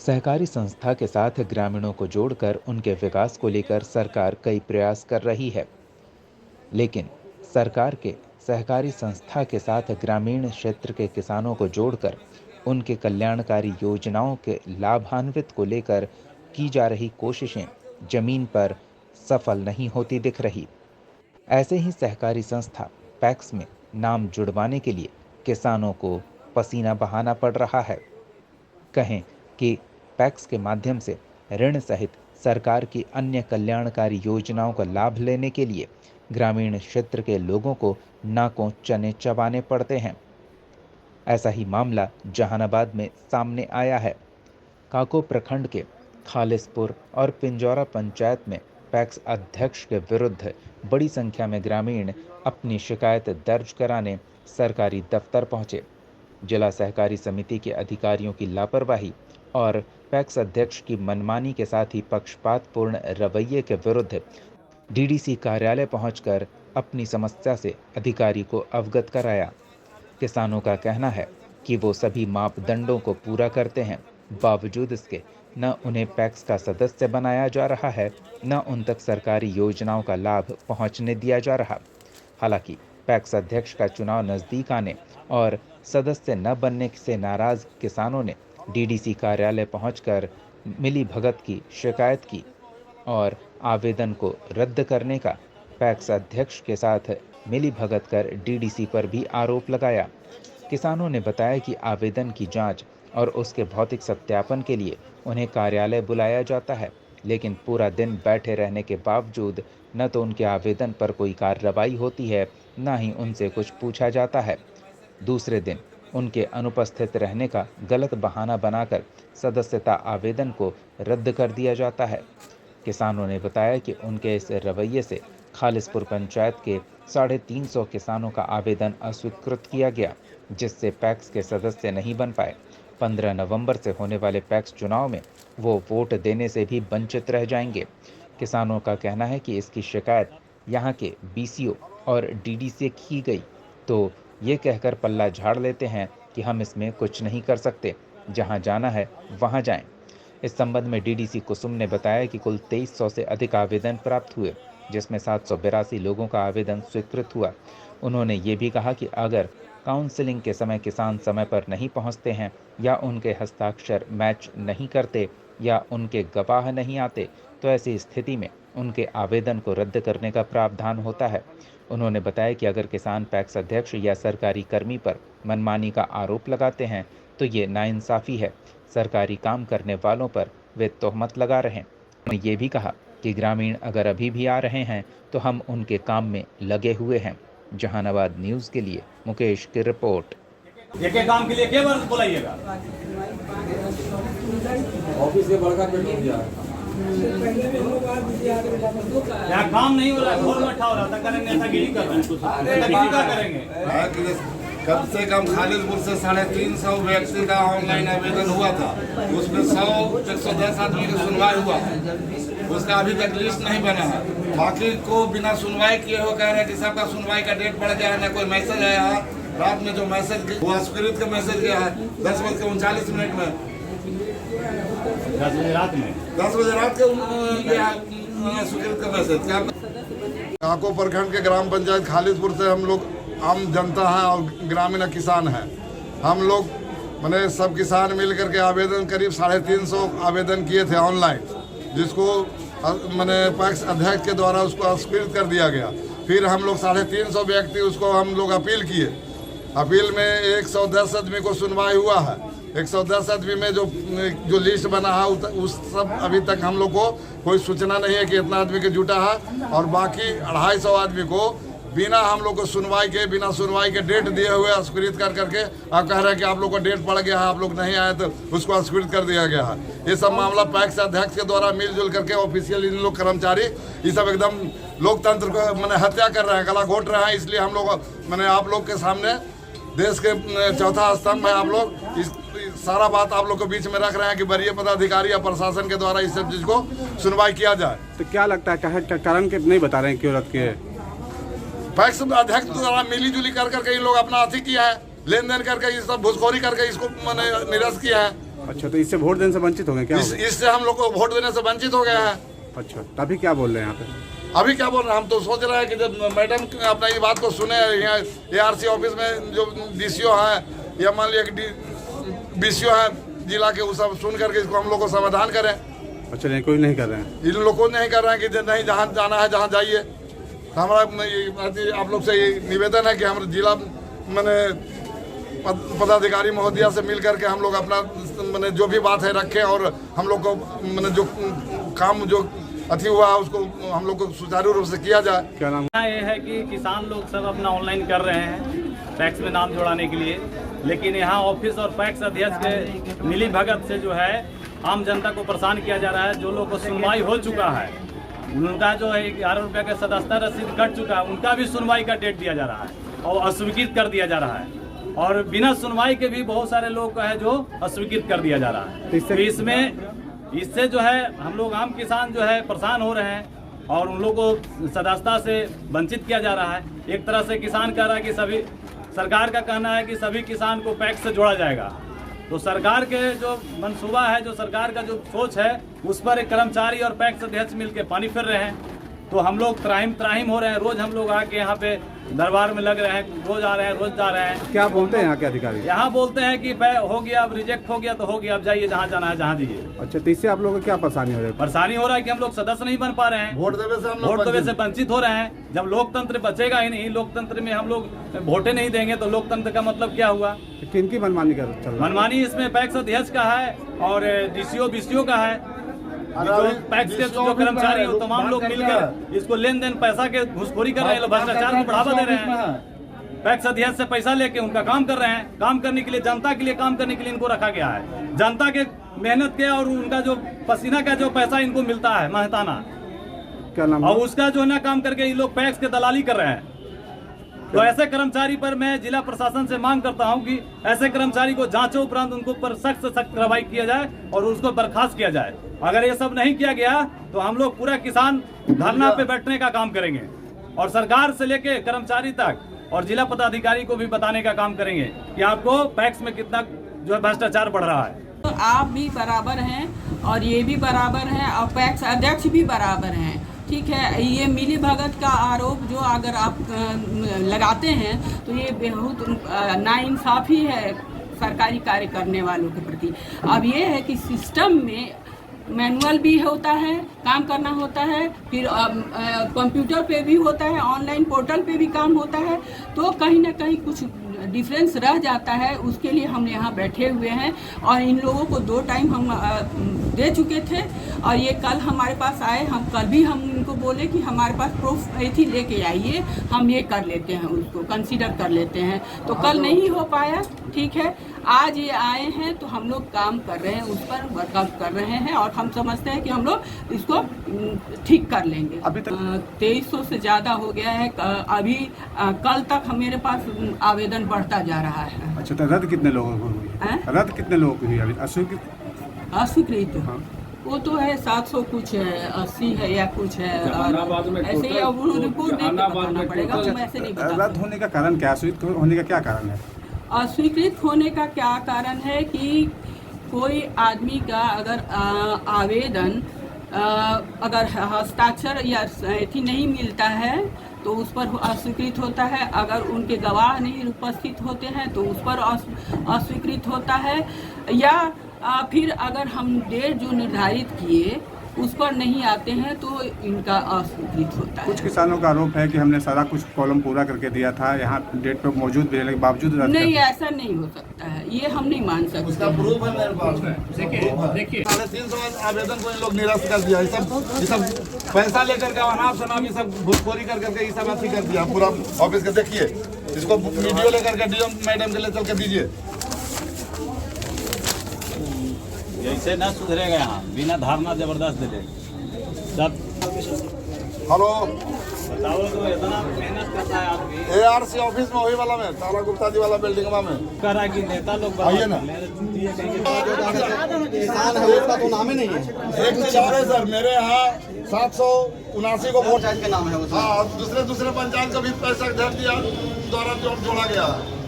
सहकारी संस्था के साथ ग्रामीणों को जोड़कर उनके विकास को लेकर सरकार कई प्रयास कर रही है। लेकिन सरकार के सहकारी संस्था के साथ ग्रामीण क्षेत्र के किसानों को जोड़कर उनके कल्याणकारी योजनाओं के लाभान्वित को लेकर की जा रही कोशिशें जमीन पर सफल नहीं होती दिख रही। ऐसे ही सहकारी संस्था पैक्स में नाम जुड़वाने के लिए किसानों को पसीना बहाना पड़ रहा है। कहें कि पैक्स के माध्यम से ऋण सहित सरकार की अन्य कल्याणकारी योजनाओं का लाभ लेने के लिए ग्रामीण क्षेत्र के लोगों को नाकों चने चबाने पड़ते हैं। ऐसा ही मामला जहानाबाद में सामने आया है। काको प्रखंड के खालिसपुर और पिंजौरा पंचायत में पैक्स अध्यक्ष के विरुद्ध बड़ी संख्या में ग्रामीण अपनी शिकायत दर्ज कराने सरकारी दफ्तर पहुंचे। जिला सहकारी समिति के अधिकारियों की लापरवाही और पैक्स अध्यक्ष की मनमानी के साथ ही पक्षपातपूर्ण रवैये के विरुद्ध डीडीसी कार्यालय पहुंचकर अपनी समस्या से अधिकारी को अवगत कराया। किसानों का कहना है कि वो सभी मापदंडों को पूरा करते हैं, बावजूद इसके न उन्हें पैक्स का सदस्य बनाया जा रहा है, न उन तक सरकारी योजनाओं का लाभ पहुंचने दिया जा रहा। हालांकि पैक्स अध्यक्ष का चुनाव नजदीक आने और सदस्य न बनने से नाराज किसानों ने डीडीसी कार्यालय पहुंचकर मिली भगत की शिकायत की और आवेदन को रद्द करने का पैक्स अध्यक्ष के साथ मिली भगत कर डीडीसी पर भी आरोप लगाया। किसानों ने बताया कि आवेदन की जांच और उसके भौतिक सत्यापन के लिए उन्हें कार्यालय बुलाया जाता है, लेकिन पूरा दिन बैठे रहने के बावजूद न तो उनके आवेदन पर कोई कार्रवाई होती है, न ही उनसे कुछ पूछा जाता है। दूसरे दिन उनके अनुपस्थित रहने का गलत बहाना बनाकर सदस्यता आवेदन को रद्द कर दिया जाता है। किसानों ने बताया कि उनके इस रवैये से खालिसपुर पंचायत के 350 किसानों का आवेदन अस्वीकृत किया गया, जिससे पैक्स के सदस्य नहीं बन पाए। 15 नवंबर से होने वाले पैक्स चुनाव में वो वोट देने से भी वंचित रह जाएंगे। किसानों का कहना है कि इसकी शिकायत यहाँ के बीसीओ और डीडी से की गई तो ये कहकर पल्ला झाड़ लेते हैं कि हम इसमें कुछ नहीं कर सकते, जहाँ जाना है वहाँ जाएं। इस संबंध में डीडीसी कुसुम ने बताया कि कुल 2300 से अधिक आवेदन प्राप्त हुए, जिसमें 782 लोगों का आवेदन स्वीकृत हुआ। उन्होंने ये भी कहा कि अगर काउंसलिंग के समय किसान समय पर नहीं पहुंचते हैं या उनके हस्ताक्षर मैच नहीं करते या उनके गवाह नहीं आते, तो ऐसी स्थिति में उनके आवेदन को रद्द करने का प्रावधान होता है। उन्होंने बताया कि अगर किसान पैक्स अध्यक्ष या सरकारी कर्मी पर मनमानी का आरोप लगाते हैं तो ये नाइंसाफ़ी है। सरकारी काम करने वालों पर वे तोहमत लगा रहे हैं। उन्होंने ये भी कहा कि ग्रामीण अगर अभी भी आ रहे हैं तो हम उनके काम में लगे हुए हैं। जहानाबाद न्यूज़ के लिए मुकेश की रिपोर्ट। एक काम के लिए क्या बार बुलाइएगा? ऑफिस से बड़का पेट हो गया। यहाँ काम नहीं हो रहा है, घोर में ठा हो रहा था, करेंगे नेतागिरी कर रहे हैं, नेतागिरी क्या करेंगे? कम से कम खालिसपुर से 350 व्यक्ति का ऑनलाइन आवेदन हुआ था, उसमें 110 आदमी की सुनवाई हुआ, उसका अभी तक लिस्ट नहीं बना है। बाकी को बिना सुनवाई किए हो कह रहे हैं कि सबका सुनवाई का डेट बढ़ गया है, ना कोई मैसेज आया है। रात में जो मैसेज वो अस्वीकृत का मैसेज गया है 10:39 में 10 बजे रात में 10 बजे रात के स्वीकृत का मैसेज। काको प्रखंड के ग्राम पंचायत खालिसपुर से हम लोग आम जनता है और ग्रामीण किसान हैं। हम लोग मैंने सब किसान मिल करके आवेदन करीब 350 आवेदन किए थे ऑनलाइन, जिसको मैंने पैक्स अध्यक्ष के द्वारा उसको अस्वीकृत कर दिया गया। फिर हम लोग 350 व्यक्ति उसको हम लोग अपील किए। अपील में 110 आदमी को सुनवाई हुआ है। 110 आदमी में जो लिस्ट बना है उस सब अभी तक हम लोग को कोई सूचना नहीं है कि इतना आदमी के जुटा है, और बाकी 250 आदमी को बिना हम लोग को सुनवाई के बिना सुनवाई के डेट दिए हुए अस्वीकृत कर करके आप कह रहे हैं कि आप लोग को डेट पड़ गया है, आप लोग नहीं आए तो उसको अस्वीकृत कर दिया गया है। ये सब मामला पैक्स अध्यक्ष के द्वारा मिलजुल करके ऑफिशियल इन लोग कर्मचारी ये सब एकदम लोकतंत्र को मैंने हत्या कर रहे हैं, गला घोट रहे हैं। इसलिए हम लोग मैंने आप लोग के सामने देश के चौथा स्तंभ है, आप लोग इस सारा बात आप लोग के बीच में रख रहे हैं कि वरीय पदाधिकारी या प्रशासन के द्वारा इस सब चीज को सुनवाई किया जाए। तो क्या लगता है कारण के नहीं बता रहे हैं क्यों रद्द किए? पैक्स अध्यक्ष द्वारा मिली जुली कर करके इन लोग अपना अति किया है, लेन देन करके ये सब घुसखोरी करके इसको मैंने निरस्त किया है। अच्छा, तो इससे वोट देने से वंचित हो गए क्या? इससे हम लोग को वोट देने से वंचित हो गया है। अच्छा, तभी क्या बोल रहे हैं यहाँ पे? अभी क्या बोल रहे हैं, हम तो सोच रहे हैं कि जब मैडम अपना ये बात को सुने, यहाँ ARC ऑफिस में जो DCO है या मान लिया कि BCO है जिला के, वो सब सुन करके इसको हम लोग को समाधान करें। अच्छा, नहीं, कोई नहीं कर रहे हैं? इन लोग को नहीं कर रहे हैं कि नहीं, जहाँ जाना है जहाँ जाइए। हमारा आप लोग से ये निवेदन है कि हम जिला मैंने पदाधिकारी महोदया से मिल करके हम लोग अपना मैंने जो भी बात है रखें और हम लोग को मैंने जो काम जो अति हुआ है उसको हम लोग को सुचारू रूप से किया जाए। क्या नाम? ये है कि किसान लोग सब अपना ऑनलाइन कर रहे हैं पैक्स में नाम जोड़ाने के लिए, लेकिन यहाँ ऑफिस और पैक्स अध्यक्ष के मिली भगत से जो है आम जनता को परेशान किया जा रहा है। जो लोग को सुनवाई हो चुका है, उनका जो है 11 रुपये का सदस्यता रसीद कट चुका है, उनका भी सुनवाई का डेट दिया जा रहा है और अस्वीकृत कर दिया जा रहा है। और बिना सुनवाई के भी बहुत सारे लोग का है जो अस्वीकृत कर दिया जा रहा है। तो इससे जो है हम लोग आम किसान जो है परेशान हो रहे हैं और उन लोगों को सदस्यता से वंचित किया जा रहा है। एक तरह से किसान कह रहा है कि सभी, सरकार का कहना है कि सभी किसान को पैक्स से जोड़ा जाएगा। तो सरकार के जो मंसूबा है, जो सरकार का जो सोच है, उस पर एक कर्मचारी और पैक्स अध्यक्ष मिलकर पानी फिर रहे हैं। तो हम लोग त्राहिम हो रहे हैं। रोज हम लोग आके यहाँ पे दरबार में लग रहे हैं, रोज आ रहे हैं, रोज जा रहे हैं। क्या बोलते हैं यहाँ के अधिकारी? यहाँ बोलते हैं कि हो गया, अब रिजेक्ट हो गया तो हो गया, अब जाइए जहाँ जाना है जहाँ जाइए। अच्छा, तो इससे आप लोगों को क्या परेशानी हो रही है? परेशानी हो रहा है कि हम लोग सदस्य नहीं बन पा रहे हैं, वोट देवे से वंचित हो रहे हैं। जब लोकतंत्र बचेगा ही नहीं, लोकतंत्र में हम लोग वोटे नहीं देंगे तो लोकतंत्र का मतलब क्या हुआ? किनकी मनमानी कर चल रहा है? मनमानी इसमें पैक्स अध्यक्ष का है और DCO BCO का है। जो पैक्स के जो कर्मचारी हो तमाम लोग मिलकर इसको लेन देन पैसा के घुसखोरी कर रहे हैं, भ्रष्टाचार को बढ़ावा दे रहे हैं। पैक्स अध्यक्ष से पैसा लेके उनका काम कर रहे हैं। काम करने के लिए, जनता के लिए काम करने के लिए इनको रखा गया है। जनता के मेहनत के और उनका जो पसीना का जो पैसा इनको मिलता है महताना, क्या नाम? और उसका जो है ना काम करके ये लोग पैक्स के दलाली कर रहे हैं। तो ऐसे कर्मचारी पर मैं जिला प्रशासन से मांग करता हूं कि ऐसे कर्मचारी को जांचो उपरांत उनको पर सख्त से सख्त कार्रवाई किया जाए और उसको बर्खास्त किया जाए। अगर ये सब नहीं किया गया तो हम लोग पूरा किसान धरना पे बैठने का काम करेंगे और सरकार से लेके कर्मचारी तक और जिला पदाधिकारी को भी बताने का काम करेंगे कि आपको पैक्स में कितना जो है भ्रष्टाचार बढ़ रहा है। तो आप भी बराबर हैं और ये भी बराबर हैं और पैक्स अध्यक्ष भी बराबर हैं, ठीक है। ये मिली भगत का आरोप जो अगर आप लगाते हैं तो ये बहुत नाइंसाफ़ी है सरकारी कार्य करने वालों के प्रति। अब ये है कि सिस्टम में मैनुअल भी होता है, काम करना होता है, फिर कंप्यूटर पे भी होता है, ऑनलाइन पोर्टल पे भी काम होता है, तो कहीं ना कहीं कुछ डिफरेंस रह जाता है। उसके लिए हम यहाँ बैठे हुए हैं और इन लोगों को 2 टाइम हम दे चुके थे और ये कल हमारे पास आए। हम कल भी हम इनको बोले कि हमारे पास प्रूफ थी, लेके आइए, हम ये कर लेते हैं, उसको कंसीडर कर लेते हैं। तो कल नहीं हो पाया, ठीक है। आज ये आए हैं तो हम लोग काम कर रहे हैं, उस पर वर्कआउट कर रहे हैं और हम समझते हैं कि हम लोग इसको ठीक कर लेंगे। अभी तक 2300 से ज़्यादा हो गया है। अभी कल तक मेरे पास आवेदन बढ़ता जा रहा है। अच्छा, तो रद्द कितने लोगों को हुई? रद्द कितने लोगों को हुई अभी? अस्वीकृत वो तो है 700 कुछ है, 80 है या कुछ है, और ऐसे ही अब रिपोर्ट देख के बताना पड़ेगा। हम ऐसे नहीं बता। रद्द होने का कारण क्या, अस्वीकृत होने का क्या कारण है? अस्वीकृत होने का क्या कारण है कि कोई आदमी का अगर आवेदन अगर हस्ताक्षर या अथी नहीं मिलता है तो उस पर अस्वीकृत होता है। अगर उनके गवाह नहीं उपस्थित होते हैं तो उस पर अस्वीकृत होता है। या फिर अगर हम डेट जो निर्धारित किए उस पर नहीं आते हैं तो इनका अस्वीकृत होता है। कुछ किसानों का आरोप है कि हमने सारा कुछ कॉलम पूरा करके दिया था, यहाँ डेट पे मौजूद रहने के बावजूद नहीं, ऐसा नहीं हो सकता है, ये हम नहीं मान सकते। उसका प्रूफ है मेरे पास। देखिए 350 आवेदन को इन लोग निरस्त कर दिया। ये सब पैसा लेकर के अनाप शनाप ये सब घुसखोरी कर करके ये सब अथी कर दिया पूरा ऑफिस का। देखिए इसको वीडियो लेकर के डीएम मैडम के लिए चल के दीजिए। ऐसे ना सुधरेगा यहाँ, बिना धारणा जबरदस्त दे सब। हेलो, बताओ तो इतना मेहनत करता है आदमी। ARC ऑफिस में वही वाला में तारा गुप्ता जी वाला बिल्डिंग में करा कि नेता लोग आइए ना। किसान है उसका तो नाम ही नहीं है। एक चार है सर, मेरे यहाँ 779 को वोट के नाम है। हाँ, दूसरे पंचायत का भी पैसा घर दिया द्वारा जोड़ा गया है।